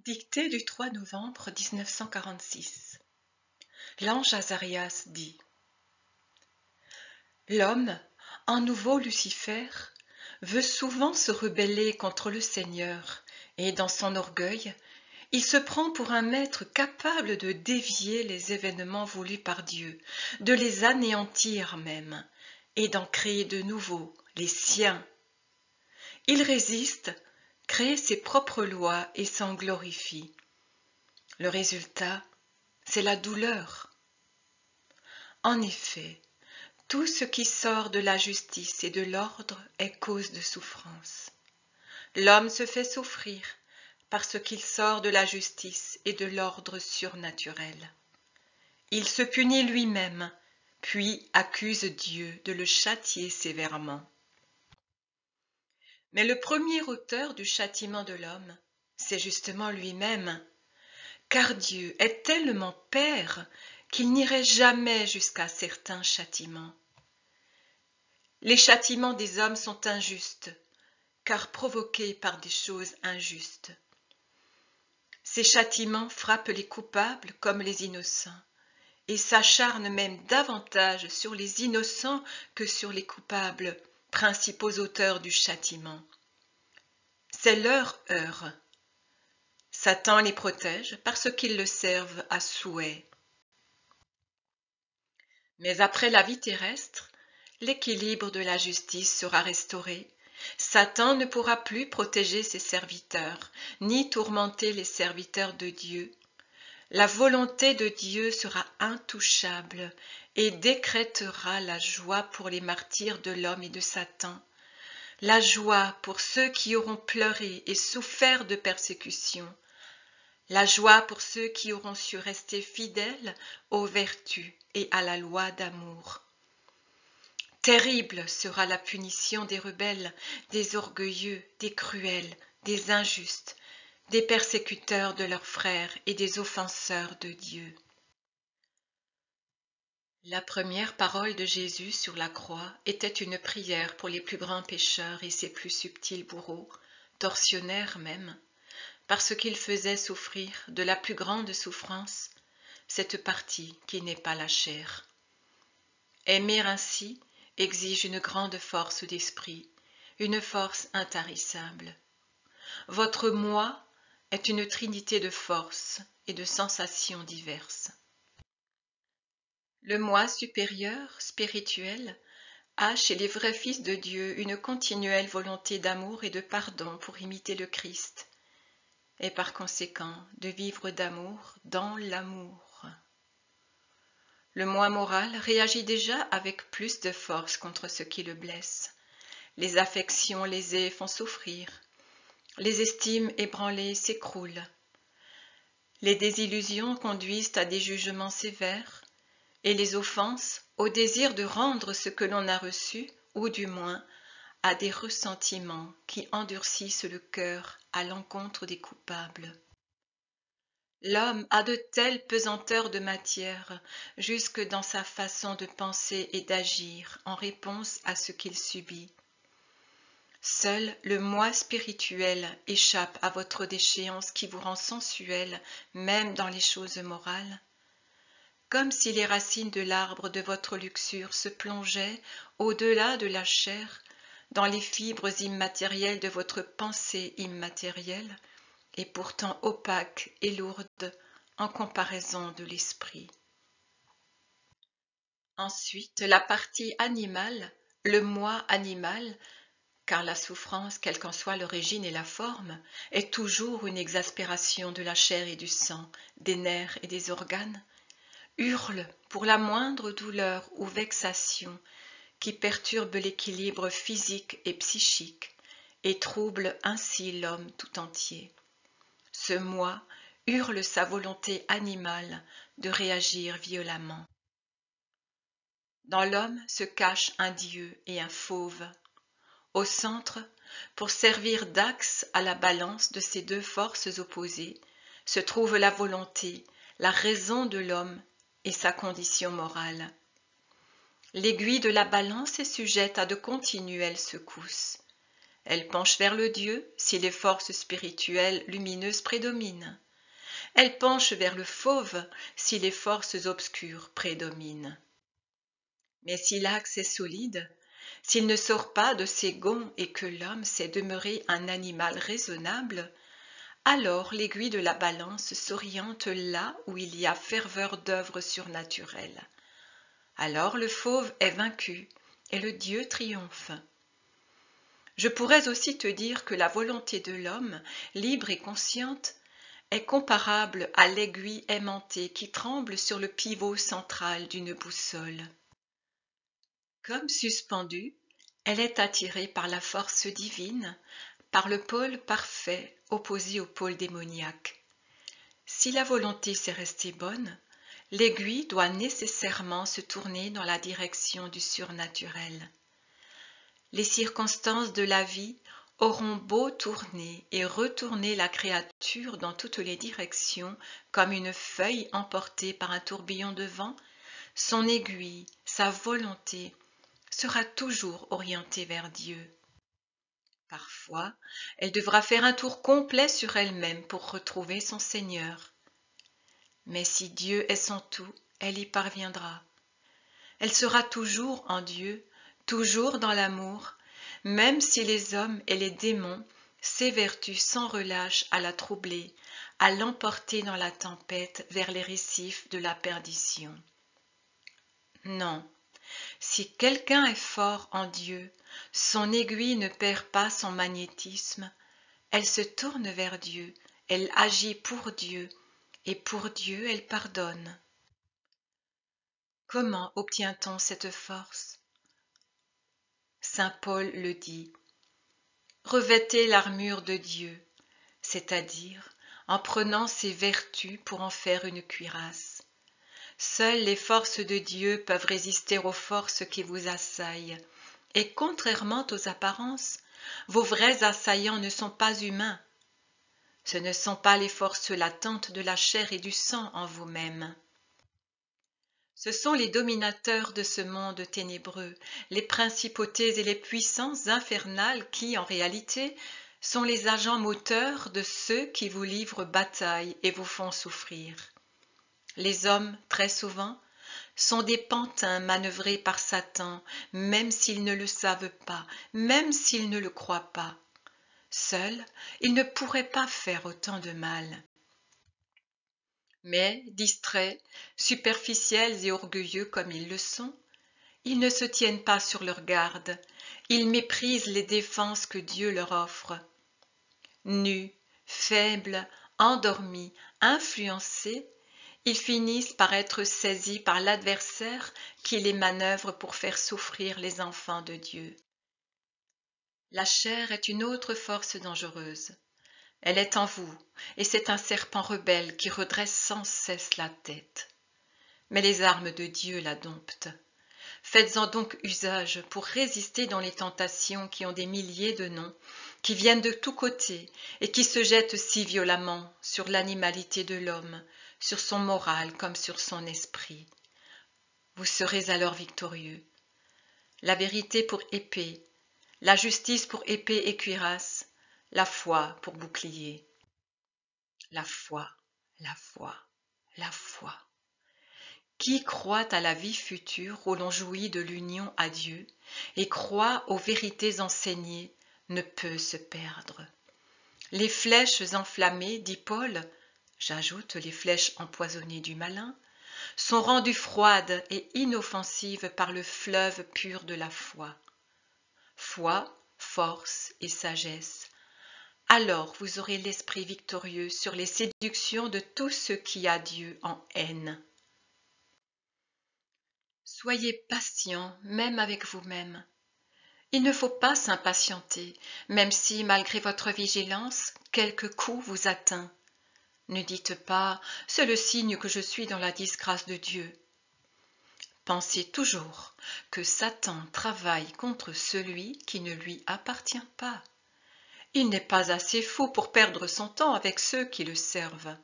Dictée du 3 novembre 1946. L'ange Azarias dit: L'homme, un nouveau Lucifer, veut souvent se rebeller contre le Seigneur, et dans son orgueil, il se prend pour un maître capable de dévier les événements voulus par Dieu, de les anéantir même, et d'en créer de nouveaux, les siens. Il résiste, crée ses propres lois et s'en glorifie. Le résultat, c'est la douleur. En effet, tout ce qui sort de la justice et de l'ordre est cause de souffrance. L'homme se fait souffrir parce qu'il sort de la justice et de l'ordre surnaturel. Il se punit lui-même, puis accuse Dieu de le châtier sévèrement. Mais le premier auteur du châtiment de l'homme, c'est justement lui-même, car Dieu est tellement Père qu'il n'irait jamais jusqu'à certains châtiments. Les châtiments des hommes sont injustes, car provoqués par des choses injustes. Ces châtiments frappent les coupables comme les innocents, et s'acharnent même davantage sur les innocents que sur les coupables, principaux auteurs du châtiment. C'est leur heure. Satan les protège parce qu'ils le servent à souhait. Mais après la vie terrestre, l'équilibre de la justice sera restauré. Satan ne pourra plus protéger ses serviteurs, ni tourmenter les serviteurs de Dieu. La volonté de Dieu sera intouchable et décrétera la joie pour les martyrs de l'homme et de Satan, la joie pour ceux qui auront pleuré et souffert de persécutions, la joie pour ceux qui auront su rester fidèles aux vertus et à la loi d'amour. Terrible sera la punition des rebelles, des orgueilleux, des cruels, des injustes, des persécuteurs de leurs frères et des offenseurs de Dieu. La première parole de Jésus sur la croix était une prière pour les plus grands pécheurs et ses plus subtils bourreaux, tortionnaires même, parce qu'il faisait souffrir de la plus grande souffrance cette partie qui n'est pas la chair. Aimer ainsi exige une grande force d'esprit, une force intarissable. Votre moi est une trinité de forces et de sensations diverses. Le moi supérieur, spirituel, a chez les vrais fils de Dieu une continuelle volonté d'amour et de pardon pour imiter le Christ, et par conséquent de vivre d'amour dans l'amour. Le moi moral réagit déjà avec plus de force contre ce qui le blesse. Les affections lésées font souffrir, les estimes ébranlées s'écroulent. Les désillusions conduisent à des jugements sévères, et les offenses au désir de rendre ce que l'on a reçu, ou du moins à des ressentiments qui endurcissent le cœur à l'encontre des coupables. L'homme a de telles pesanteurs de matière jusque dans sa façon de penser et d'agir en réponse à ce qu'il subit. Seul le moi spirituel échappe à votre déchéance qui vous rend sensuel même dans les choses morales. Comme si les racines de l'arbre de votre luxure se plongeaient au-delà de la chair, dans les fibres immatérielles de votre pensée immatérielle, et pourtant opaque et lourde en comparaison de l'esprit. Ensuite, la partie animale, le moi animal, car la souffrance, quelle qu'en soit l'origine et la forme, est toujours une exaspération de la chair et du sang, des nerfs et des organes, hurle pour la moindre douleur ou vexation qui perturbe l'équilibre physique et psychique et trouble ainsi l'homme tout entier. Ce moi hurle sa volonté animale de réagir violemment. Dans l'homme se cache un dieu et un fauve. Au centre, pour servir d'axe à la balance de ces deux forces opposées, se trouve la volonté, la raison de l'homme et sa condition morale. L'aiguille de la balance est sujette à de continuelles secousses. Elle penche vers le Dieu si les forces spirituelles lumineuses prédominent. Elle penche vers le fauve si les forces obscures prédominent. Mais si l'axe est solide, s'il ne sort pas de ses gonds et que l'homme sait demeurer un animal raisonnable, alors l'aiguille de la balance s'oriente là où il y a ferveur d'œuvres surnaturelles. Alors le fauve est vaincu et le Dieu triomphe. Je pourrais aussi te dire que la volonté de l'homme, libre et consciente, est comparable à l'aiguille aimantée qui tremble sur le pivot central d'une boussole. Comme suspendue, elle est attirée par la force divine, par le pôle parfait opposé au pôle démoniaque. Si la volonté s'est restée bonne, l'aiguille doit nécessairement se tourner dans la direction du surnaturel. Les circonstances de la vie auront beau tourner et retourner la créature dans toutes les directions comme une feuille emportée par un tourbillon de vent, son aiguille, sa volonté, sera toujours orientée vers Dieu. Parfois, elle devra faire un tour complet sur elle-même pour retrouver son Seigneur. Mais si Dieu est son tout, elle y parviendra. Elle sera toujours en Dieu, toujours dans l'amour, même si les hommes et les démons s'évertuent sans relâche à la troubler, à l'emporter dans la tempête vers les récifs de la perdition. Non, si quelqu'un est fort en Dieu, son aiguille ne perd pas son magnétisme, elle se tourne vers Dieu, elle agit pour Dieu, et pour Dieu elle pardonne. Comment obtient-on cette force? Saint Paul le dit, « Revêtez l'armure de Dieu », c'est-à-dire en prenant ses vertus pour en faire une cuirasse. Seules les forces de Dieu peuvent résister aux forces qui vous assaillent, et contrairement aux apparences, vos vrais assaillants ne sont pas humains. Ce ne sont pas les forces latentes de la chair et du sang en vous-même. Ce sont les dominateurs de ce monde ténébreux, les principautés et les puissances infernales qui, en réalité, sont les agents moteurs de ceux qui vous livrent bataille et vous font souffrir. Les hommes, très souvent, sont des pantins manœuvrés par Satan, même s'ils ne le savent pas, même s'ils ne le croient pas. Seuls, ils ne pourraient pas faire autant de mal. Mais, distraits, superficiels et orgueilleux comme ils le sont, ils ne se tiennent pas sur leur garde, ils méprisent les défenses que Dieu leur offre. Nus, faibles, endormis, influencés, ils finissent par être saisis par l'adversaire qui les manœuvre pour faire souffrir les enfants de Dieu. La chair est une autre force dangereuse. Elle est en vous, et c'est un serpent rebelle qui redresse sans cesse la tête. Mais les armes de Dieu la domptent. Faites-en donc usage pour résister dans les tentations qui ont des milliers de noms, qui viennent de tous côtés et qui se jettent si violemment sur l'animalité de l'homme, sur son moral comme sur son esprit. Vous serez alors victorieux. La vérité pour épée, la justice pour épée et cuirasse, la foi pour bouclier. La foi, la foi, la foi. Qui croit à la vie future où l'on jouit de l'union à Dieu et croit aux vérités enseignées ne peut se perdre. Les flèches enflammées, dit Paul, j'ajoute les flèches empoisonnées du malin, sont rendues froides et inoffensives par le fleuve pur de la foi. Foi, force et sagesse. Alors vous aurez l'esprit victorieux sur les séductions de tout ce qui a Dieu en haine. Soyez patient même avec vous-même. Il ne faut pas s'impatienter, même si, malgré votre vigilance, quelque coup vous atteint. Ne dites pas « c'est le signe que je suis dans la disgrâce de Dieu ». Pensez toujours que Satan travaille contre celui qui ne lui appartient pas. Il n'est pas assez fou pour perdre son temps avec ceux qui le servent.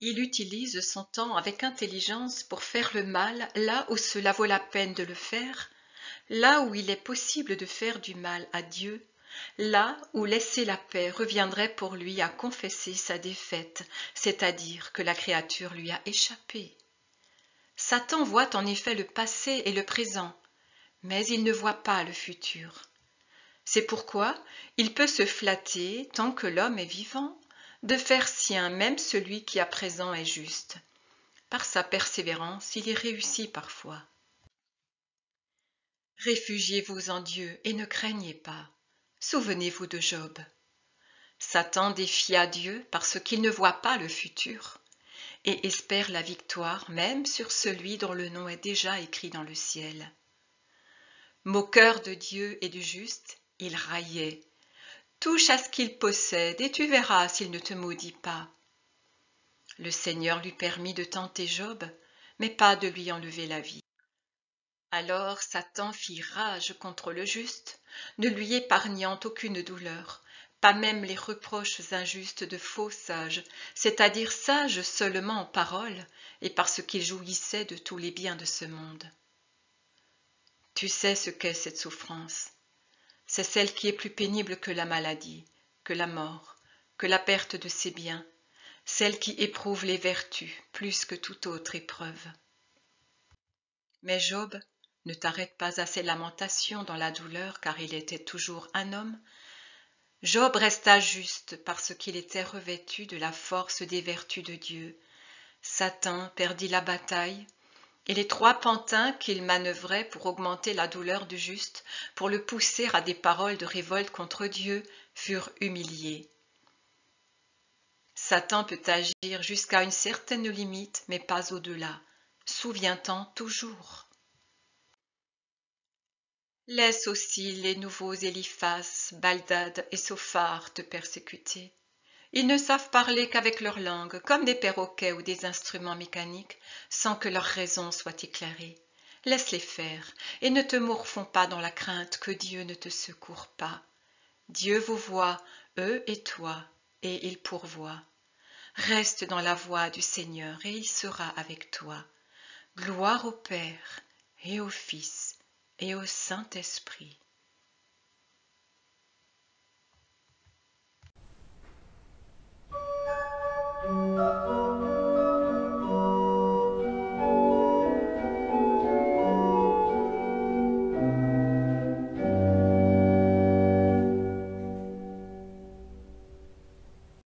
Il utilise son temps avec intelligence pour faire le mal là où cela vaut la peine de le faire, Là où il est possible de faire du mal à Dieu, là où laisser la paix reviendrait pour lui à confesser sa défaite, c'est-à-dire que la créature lui a échappé. Satan voit en effet le passé et le présent, mais il ne voit pas le futur. C'est pourquoi il peut se flatter, tant que l'homme est vivant, de faire sien même celui qui à présent est juste. Par sa persévérance, il y réussit parfois. Réfugiez-vous en Dieu et ne craignez pas. Souvenez-vous de Job. Satan défia Dieu parce qu'il ne voit pas le futur et espère la victoire même sur celui dont le nom est déjà écrit dans le ciel. Moqueur de Dieu et du juste, il raillait. Touche à ce qu'il possède et tu verras s'il ne te maudit pas. Le Seigneur lui permit de tenter Job, mais pas de lui enlever la vie. Alors Satan fit rage contre le juste, ne lui épargnant aucune douleur, pas même les reproches injustes de faux sages, c'est-à-dire sages seulement en parole et parce qu'ils jouissaient de tous les biens de ce monde. Tu sais ce qu'est cette souffrance. C'est celle qui est plus pénible que la maladie, que la mort, que la perte de ses biens, celle qui éprouve les vertus plus que toute autre épreuve. Mais Job, ne t'arrête pas à ses lamentations dans la douleur, car il était toujours un homme. Job resta juste parce qu'il était revêtu de la force des vertus de Dieu. Satan perdit la bataille, et les 3 pantins qu'il manœuvrait pour augmenter la douleur du juste, pour le pousser à des paroles de révolte contre Dieu, furent humiliés. Satan peut agir jusqu'à une certaine limite, mais pas au-delà. Souviens-t'en toujours. Laisse aussi les nouveaux Éliphas, Baldad et Sophar te persécuter. Ils ne savent parler qu'avec leur langue, comme des perroquets ou des instruments mécaniques, sans que leur raison soit éclairée. Laisse-les faire, et ne te morfonds pas dans la crainte que Dieu ne te secourt pas. Dieu vous voit, eux et toi, et il pourvoit. Reste dans la voie du Seigneur, et il sera avec toi. Gloire au Père, et au Fils, et au Saint-Esprit.